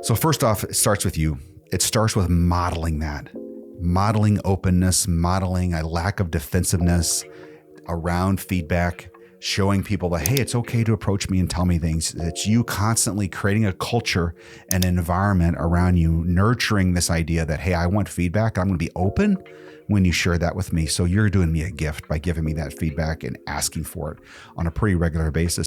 So first off, it starts with you. It starts with modeling that. Modeling openness, modeling a lack of defensiveness around feedback, showing people that, hey, it's okay to approach me and tell me things. It's you constantly creating a culture and an environment around you, nurturing this idea that, hey, I want feedback. I'm going to be open when you share that with me. So you're doing me a gift by giving me that feedback and asking for it on a pretty regular basis.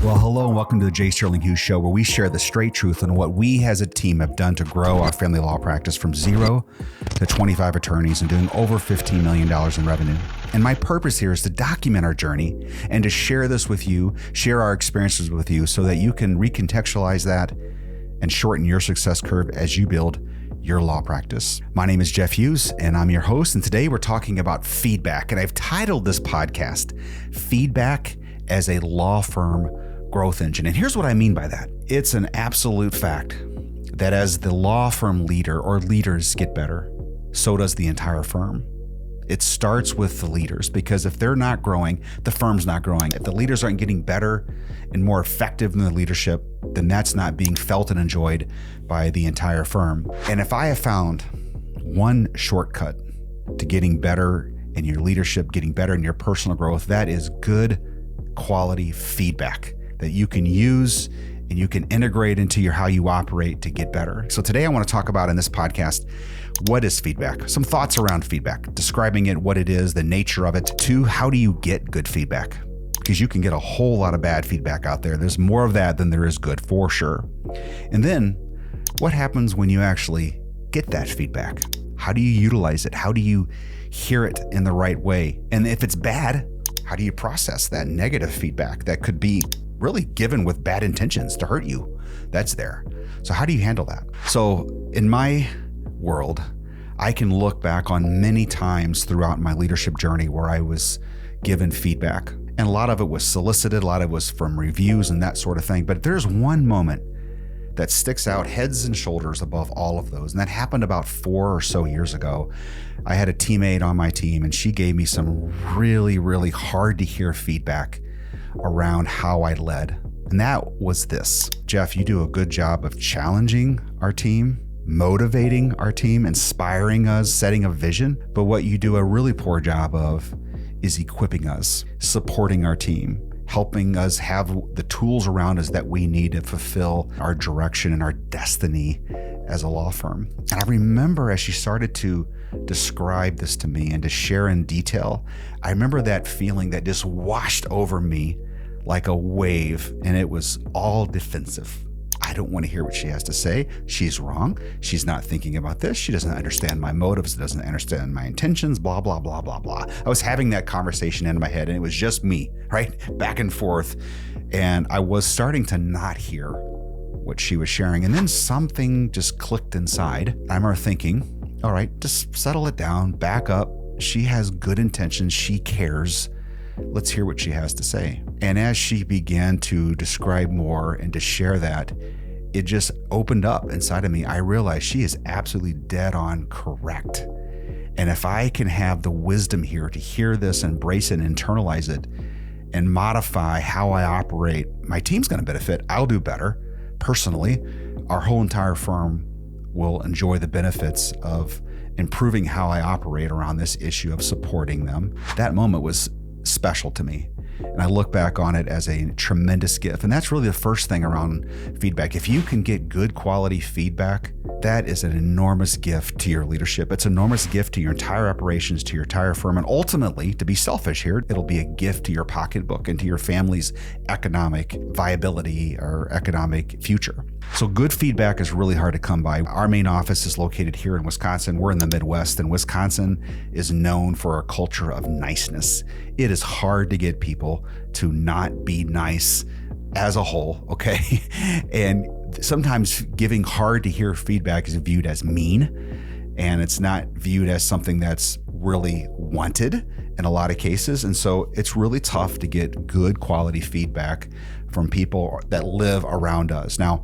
Well, hello and welcome to the J. Sterling Hughes Show, where we share the straight truth on what we as a team have done to grow our family law practice from 0 to 25 attorneys and doing over $15 million in revenue. And my purpose here is to document our journey and to share this with you, share our experiences with you so that you can recontextualize that and shorten your success curve as you build your law practice. My name is Jeff Hughes and I'm your host. And today we're talking about feedback. And I've titled this podcast, Feedback as a Law Firm Growth Engine. And here's what I mean by that. It's an absolute fact that as the law firm leader or leaders get better, so does the entire firm. It starts with the leaders, because if they're not growing, the firm's not growing. If the leaders aren't getting better and more effective in the leadership, then that's not being felt and enjoyed by the entire firm. And if I have found one shortcut to getting better in your leadership, getting better in your personal growth, that is good quality feedback that you can use and you can integrate into your how you operate to get better. So today I want to talk about in this podcast, what is feedback? Some thoughts around feedback, describing it, what it is, the nature of it. 2, how do you get good feedback? Because you can get a whole lot of bad feedback out there. There's more of that than there is good, for sure. And then what happens when you actually get that feedback? How do you utilize it? How do you hear it in the right way? And if it's bad, how do you process that negative feedback that could be really given with bad intentions to hurt you? That's there. So how do you handle that? So in my world, I can look back on many times throughout my leadership journey where I was given feedback. And a lot of it was solicited, a lot of it was from reviews and that sort of thing. But there's one moment that sticks out heads and shoulders above all of those. And that happened about 4 or so years ago. I had a teammate on my team and she gave me some really, really hard to hear feedback around how I led. And that was this: Jeff, you do a good job of challenging our team, motivating our team, inspiring us, setting a vision. But what you do a really poor job of is equipping us, supporting our team, helping us have the tools around us that we need to fulfill our direction and our destiny as a law firm. And I remember as she started to describe this to me and to share in detail, I remember that feeling that just washed over me like a wave, and it was all defensive. I don't want to hear what she has to say. She's wrong. She's not thinking about this. She doesn't understand my motives, doesn't understand my intentions, blah, blah, blah, blah, blah. I was having that conversation in my head and it was just me, right? Back and forth. And I was starting to not hear what she was sharing. And then something just clicked inside. I remember thinking, all right, just settle it down, back up. She has good intentions. She cares. Let's hear what she has to say. And as she began to describe more and to share that, it just opened up inside of me. I realized she is absolutely dead on correct. And if I can have the wisdom here to hear this, embrace it, internalize it, and modify how I operate, my team's going to benefit. I'll do better. Personally, our whole entire firm will enjoy the benefits of improving how I operate around this issue of supporting them. That moment was special to me. And I look back on it as a tremendous gift. And that's really the first thing around feedback. If you can get good quality feedback, that is an enormous gift to your leadership. It's an enormous gift to your entire operations, to your entire firm. And ultimately, to be selfish here, it'll be a gift to your pocketbook and to your family's economic viability or economic future. So good feedback is really hard to come by. Our main office is located here in Wisconsin. We're in the Midwest, and Wisconsin is known for a culture of niceness. It is hard to get people to not be nice as a whole, okay? And sometimes giving hard to hear feedback is viewed as mean, and it's not viewed as something that's really wanted in a lot of cases. And so it's really tough to get good quality feedback from people that live around us. Now,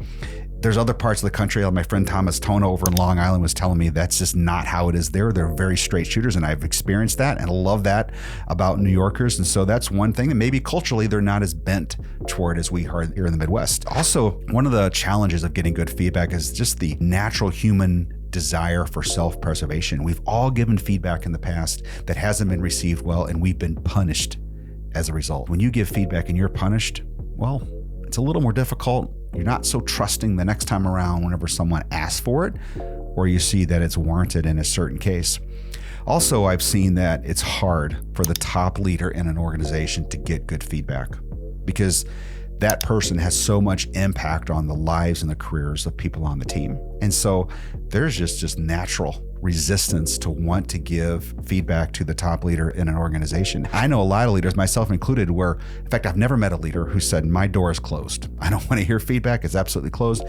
There's other parts of the country, like my friend Thomas Tona over in Long Island was telling me that's just not how it is there. They're very straight shooters, and I've experienced that and love that about New Yorkers. And so that's one thing that maybe culturally they're not as bent toward as we are here in the Midwest. Also, one of the challenges of getting good feedback is just the natural human desire for self-preservation. We've all given feedback in the past that hasn't been received well, and we've been punished as a result. When you give feedback and you're punished, well, it's a little more difficult. You're not so trusting the next time around whenever someone asks for it, or you see that it's warranted in a certain case. Also, I've seen that it's hard for the top leader in an organization to get good feedback because that person has so much impact on the lives and the careers of people on the team. And so there's just natural resistance to want to give feedback to the top leader in an organization. I know a lot of leaders, myself included, where, in fact, I've never met a leader who said, my door is closed. I don't want to hear feedback. It's absolutely closed.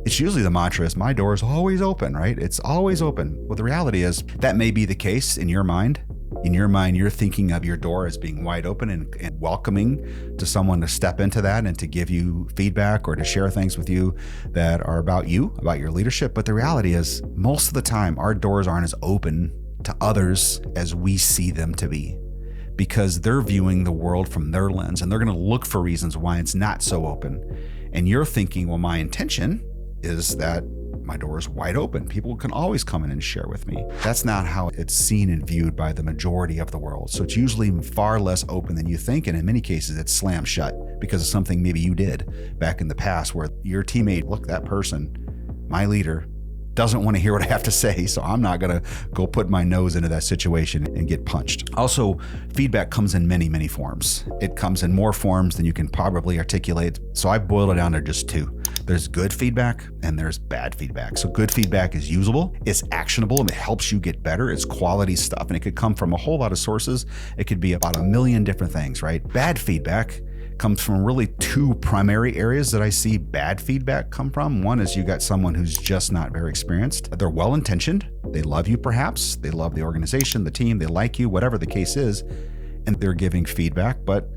It's usually the mantra is, my door is always open, right? It's always open. Well, the reality is that may be the case in your mind. In your mind, you're thinking of your door as being wide open and welcoming to someone to step into that and to give you feedback or to share things with you that are about you, about your leadership. But the reality is, most of the time, our doors aren't as open to others as we see them to be, because they're viewing the world from their lens and they're going to look for reasons why it's not so open. And you're thinking, well, my intention is that my door is wide open. People can always come in and share with me. That's not how it's seen and viewed by the majority of the world. So it's usually far less open than you think. And in many cases, it's slammed shut because of something maybe you did back in the past where your teammate, look, that person, my leader, doesn't want to hear what I have to say, so I'm not going to go put my nose into that situation and get punched. Also, feedback comes in many, many forms. It comes in more forms than you can probably articulate. So I boiled it down to just two. There's good feedback and there's bad feedback. So good feedback is usable, it's actionable, and it helps you get better. It's quality stuff, and it could come from a whole lot of sources. It could be about a million different things, right? Bad feedback comes from really two primary areas that I see bad feedback come from. One is you got someone who's just not very experienced. They're well-intentioned. They love you perhaps. They love the organization, the team. They like you, whatever the case is. And they're giving feedback, but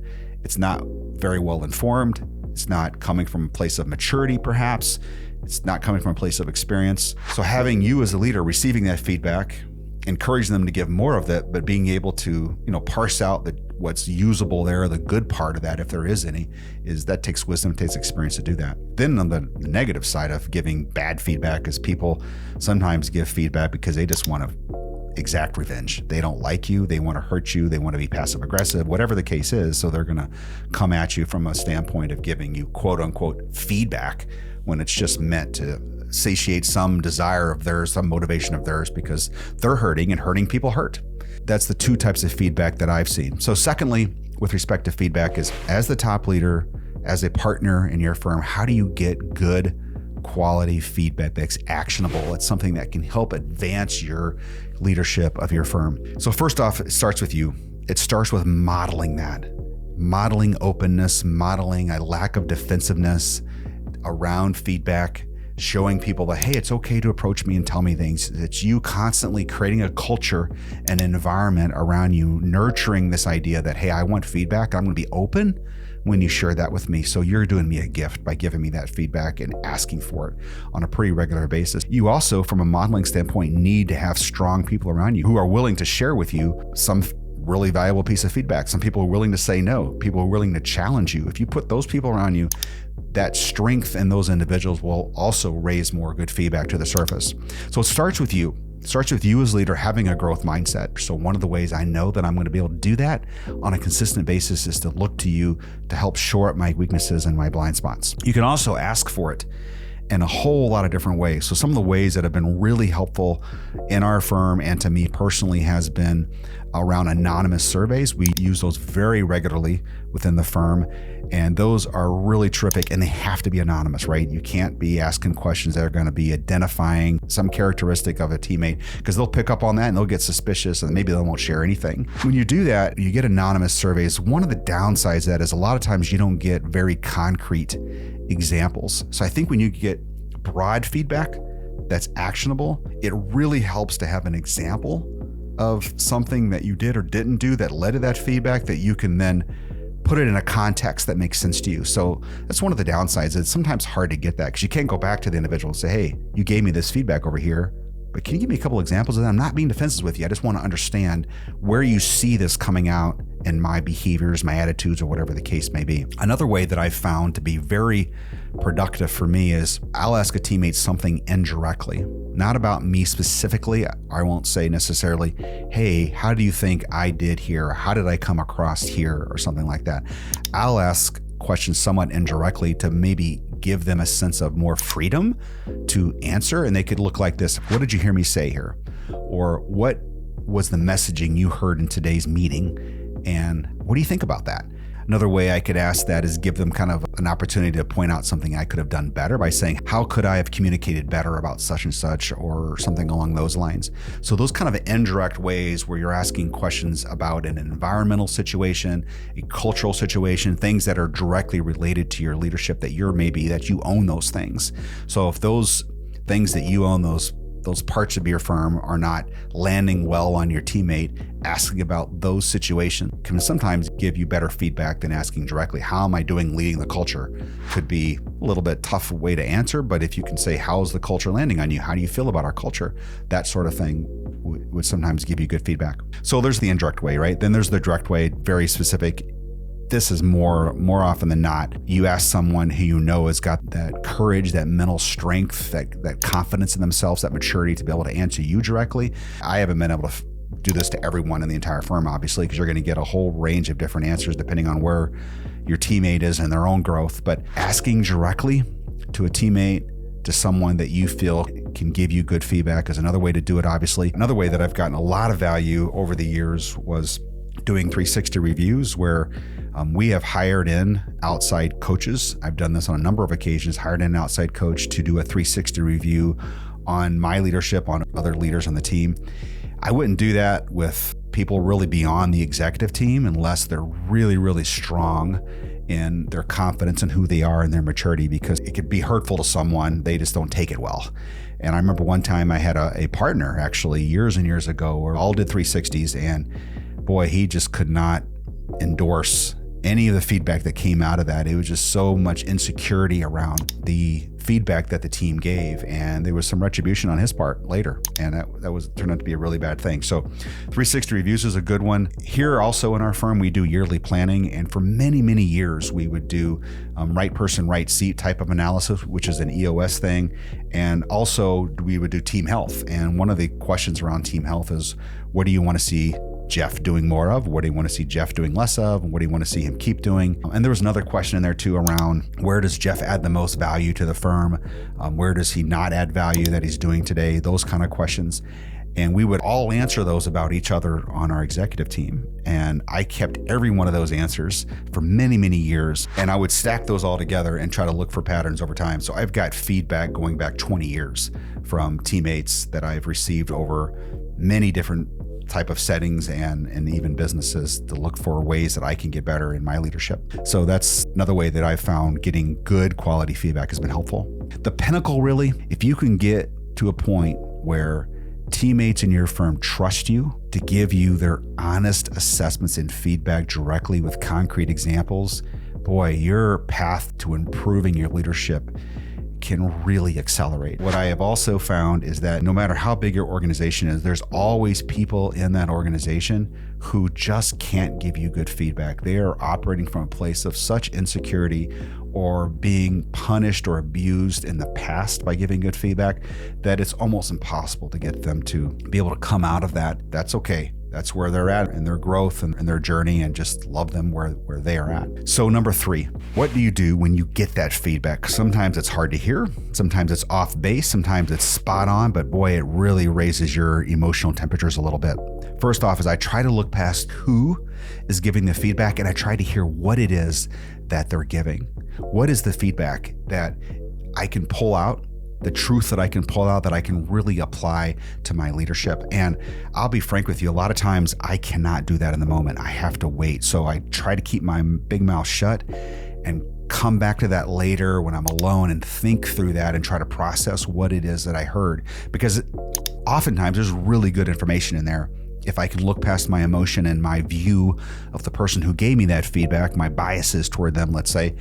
it's not very well informed. It's not coming from a place of maturity, perhaps. It's not coming from a place of experience. So having you as a leader receiving that feedback, encouraging them to give more of that, but being able to, parse out what's usable there, the good part of that, if there is any, is that takes wisdom, it takes experience to do that. Then on the negative side of giving bad feedback is people sometimes give feedback because they just want to exact revenge. They don't like you, they want to hurt you, they want to be passive aggressive, whatever the case is. So they're going to come at you from a standpoint of giving you quote unquote feedback when it's just meant to satiate some desire of theirs, some motivation of theirs, because they're hurting, and hurting people hurt. That's the two types of feedback that I've seen. So secondly, with respect to feedback, is as the top leader, as a partner in your firm, how do you get good quality feedback that's actionable? It's something that can help advance your leadership of your firm. So first off, it starts with you. It starts with modeling that. Modeling openness, modeling a lack of defensiveness around feedback, showing people that, hey, it's okay to approach me and tell me things. It's you constantly creating a culture and environment around you, nurturing this idea that, hey, I want feedback. I'm going to be open when you share that with me. So you're doing me a gift by giving me that feedback and asking for it on a pretty regular basis. You also, from a modeling standpoint, need to have strong people around you who are willing to share with you some really valuable piece of feedback. Some people are willing to say no. People are willing to challenge you. If you put those people around you, that strength in those individuals will also raise more good feedback to the surface. So it starts with you. It starts with you as leader having a growth mindset. So one of the ways I know that I'm going to be able to do that on a consistent basis is to look to you to help shore up my weaknesses and my blind spots. You can also ask for it in a whole lot of different ways. So some of the ways that have been really helpful in our firm and to me personally has been around anonymous surveys. We use those very regularly within the firm, and those are really terrific, and they have to be anonymous, right? You can't be asking questions that are going to be identifying some characteristic of a teammate, because they'll pick up on that and they'll get suspicious and maybe they won't share anything. When you do that, you get anonymous surveys. One of the downsides of that is a lot of times you don't get very concrete examples. So I think when you get broad feedback that's actionable, it really helps to have an example of something that you did or didn't do that led to that feedback that you can then put it in a context that makes sense to you. So that's one of the downsides. It's sometimes hard to get that because you can't go back to the individual and say, hey, you gave me this feedback over here, but can you give me a couple examples of that? I'm not being defensive with you. I just want to understand where you see this coming out in my behaviors, my attitudes, or whatever the case may be. Another way that I've found to be very productive for me is I'll ask a teammate something indirectly, not about me specifically. I won't say necessarily, hey, how do you think I did here? How did I come across here? Or something like that. I'll ask questions somewhat indirectly to maybe give them a sense of more freedom to answer. And they could look like this. What did you hear me say here? Or what was the messaging you heard in today's meeting? And what do you think about that? Another way I could ask that is give them kind of an opportunity to point out something I could have done better by saying, how could I have communicated better about such and such, or something along those lines. So those kind of indirect ways where you're asking questions about an environmental situation, a cultural situation, things that are directly related to your leadership, that you own those things. So if those things that you own, those parts of your firm are not landing well on your teammate, asking about those situations can sometimes give you better feedback than asking directly, how am I doing leading the culture? Could be a little bit tough way to answer, but if you can say, how's the culture landing on you? How do you feel about our culture? That sort of thing would sometimes give you good feedback. So there's the indirect way, right? Then there's the direct way, very specific. This is more often than not, you ask someone who you know has got that courage, that mental strength, that confidence in themselves, that maturity to be able to answer you directly. I haven't been able to do this to everyone in the entire firm, obviously, because you're going to get a whole range of different answers depending on where your teammate is in their own growth. But asking directly to a teammate, to someone that you feel can give you good feedback, is another way to do it, obviously. Another way that I've gotten a lot of value over the years was doing 360 reviews, where we have hired in outside coaches. I've done this on a number of occasions, hired in an outside coach to do a 360 review on my leadership, on other leaders on the team. I wouldn't do that with people really beyond the executive team unless they're really, really strong in their confidence in who they are and their maturity, because it could be hurtful to someone. They just don't take it well. And I remember one time I had a partner, actually years and years ago, where we all did 360s, and boy, he just could not endorse any of the feedback that came out of that. It was just so much insecurity around the feedback that the team gave, and there was some retribution on his part later, and that turned out to be a really bad thing. So 360 reviews is a good one. Here also in our firm, we do yearly planning, and for many, many years we would do right person, right seat type of analysis, which is an EOS thing, and also we would do team health. And one of the questions around team health is, what do you want to see Jeff doing more of? What do you want to see Jeff doing less of? And what do you want to see him keep doing? And there was another question in there too around, where does Jeff add the most value to the firm? Where does he not add value that he's doing today? Those kind of questions. And we would all answer those about each other on our executive team. And I kept every one of those answers for many, many years. And I would stack those all together and try to look for patterns over time. So I've got feedback going back 20 years from teammates that I've received over many different type of settings and even businesses, to look for ways that I can get better in my leadership. So that's another way that I've found getting good quality feedback has been helpful. The pinnacle, really, if you can get to a point where teammates in your firm trust you to give you their honest assessments and feedback directly with concrete examples, boy, your path to improving your leadership can really accelerate. What I have also found is that no matter how big your organization is, there's always people in that organization who just can't give you good feedback. They are operating from a place of such insecurity or being punished or abused in the past by giving good feedback that it's almost impossible to get them to be able to come out of that. That's okay. That's where they're at in their growth and their journey, and just love them where they are at. So number 3, what do you do when you get that feedback? Sometimes it's hard to hear. Sometimes it's off base. Sometimes it's spot on, but boy, it really raises your emotional temperatures a little bit. First off is I try to look past who is giving the feedback, and I try to hear what it is that they're giving. What is the feedback that I can pull out, the truth that I can pull out that I can really apply to my leadership? And I'll be frank with you, a lot of times I cannot do that in the moment. I have to wait. So I try to keep my big mouth shut and come back to that later when I'm alone and think through that and try to process what it is that I heard. Because oftentimes there's really good information in there if I can look past my emotion and my view of the person who gave me that feedback, my biases toward them, let's say,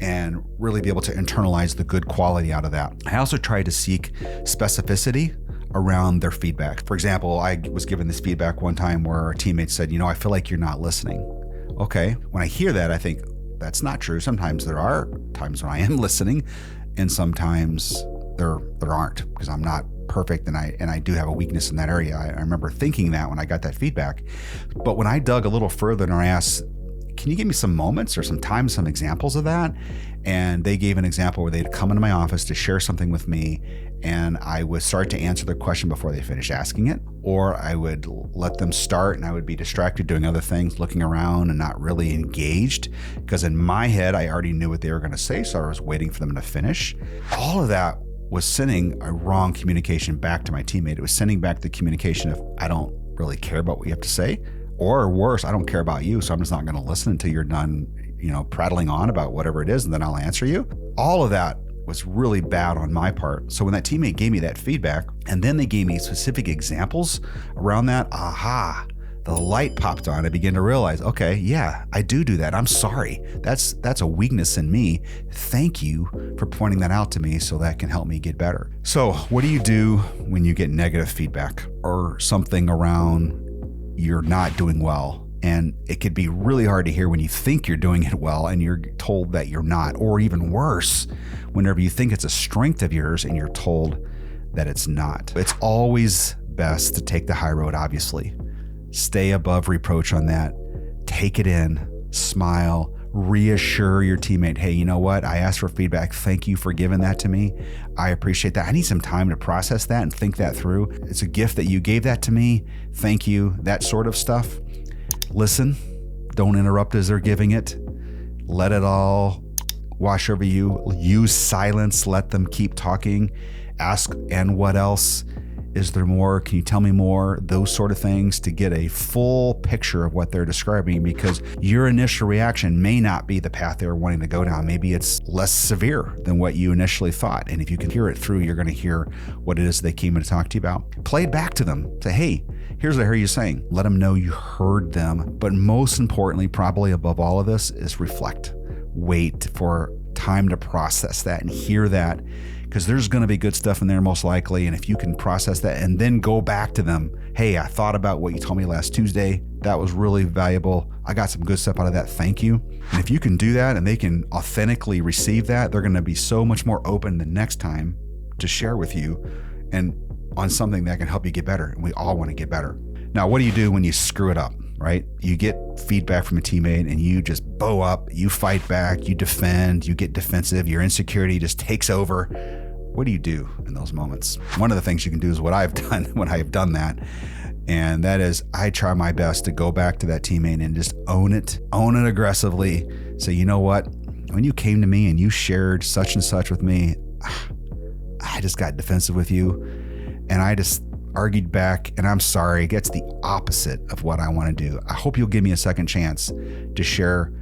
and really be able to internalize the good quality out of that. I also try to seek specificity around their feedback. For example, I was given this feedback one time where a teammate said, I feel like you're not listening. Okay, when I hear that, I think that's not true. Sometimes there are times when I am listening, and sometimes there aren't, because I'm not perfect and I do have a weakness in that area. I remember thinking that when I got that feedback. But when I dug a little further and I asked, can you give me some moments or some time, some examples of that? And they gave an example where they'd come into my office to share something with me, and I would start to answer the question before they finished asking it, or I would let them start and I would be distracted doing other things, looking around and not really engaged, because in my head, I already knew what they were going to say, so I was waiting for them to finish. All of that was sending a wrong communication back to my teammate. It was sending back the communication of, I don't really care about what you have to say, or worse, I don't care about you, so I'm just not going to listen until you're done, prattling on about whatever it is, and then I'll answer you. All of that was really bad on my part. So when that teammate gave me that feedback, and then they gave me specific examples around that, the light popped on. I began to realize, okay, yeah, I do that. I'm sorry. That's a weakness in me. Thank you for pointing that out to me, so that can help me get better. So what do you do when you get negative feedback or something around you're not doing well? And it could be really hard to hear when you think you're doing it well and you're told that you're not, or even worse, whenever you think it's a strength of yours and you're told that it's not. It's always best to take the high road, obviously. Stay above reproach on that. Take it in, smile, reassure your teammate, hey, you know what? I asked for feedback. Thank you for giving that to me. I appreciate that. I need some time to process that and think that through. It's a gift that you gave that to me. Thank you. That sort of stuff. Listen, don't interrupt as they're giving it. Let it all wash over you. Use silence. Let them keep talking. Ask, and what else? Is there more? Can you tell me more? Those sort of things, to get a full picture of what they're describing, because your initial reaction may not be the path they were wanting to go down. Maybe it's less severe than what you initially thought. And if you can hear it through, you're going to hear what it is they came in to talk to you about. Play it back to them. Say, hey, here's what I hear you saying. Let them know you heard them. But most importantly, probably above all of this, is reflect. Wait for time to process that and hear that, because there's going to be good stuff in there most likely. And if you can process that and then go back to them, hey, I thought about what you told me last Tuesday. That was really valuable. I got some good stuff out of that. Thank you. And if you can do that and they can authentically receive that, they're going to be so much more open the next time to share with you and on something that can help you get better. And we all want to get better. Now, what do you do when you screw it up, right? You get feedback from a teammate and you just bow up, you fight back, you defend, you get defensive, your insecurity just takes over. What do you do in those moments? One of the things you can do is what I've done when I have done that. And that is, I try my best to go back to that teammate and just own it aggressively. Say, you know what? When you came to me and you shared such and such with me, I just got defensive with you and I just argued back, and I'm sorry. It's the opposite of what I want to do. I hope you'll give me a second chance to share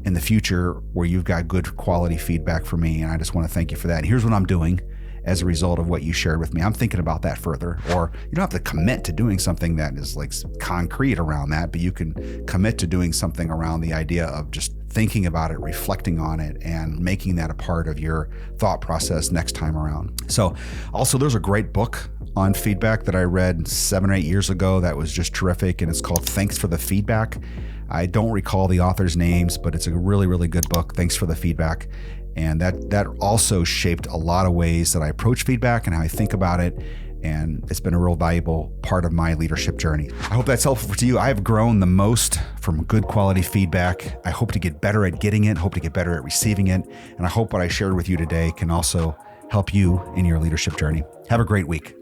in the future where you've got good quality feedback for me. And I just want to thank you for that. And here's what I'm doing as a result of what you shared with me. I'm thinking about that further. Or you don't have to commit to doing something that is like concrete around that, but you can commit to doing something around the idea of just thinking about it, reflecting on it, and making that a part of your thought process next time around. So also, there's a great book on feedback that I read 7 or 8 years ago that was just terrific, and it's called Thanks for the Feedback. I don't recall the author's names, but it's a really, really good book. Thanks for the Feedback. And that also shaped a lot of ways that I approach feedback and how I think about it. And it's been a real valuable part of my leadership journey. I hope that's helpful to you. I have grown the most from good quality feedback. I hope to get better at getting it, hope to get better at receiving it. And I hope what I shared with you today can also help you in your leadership journey. Have a great week.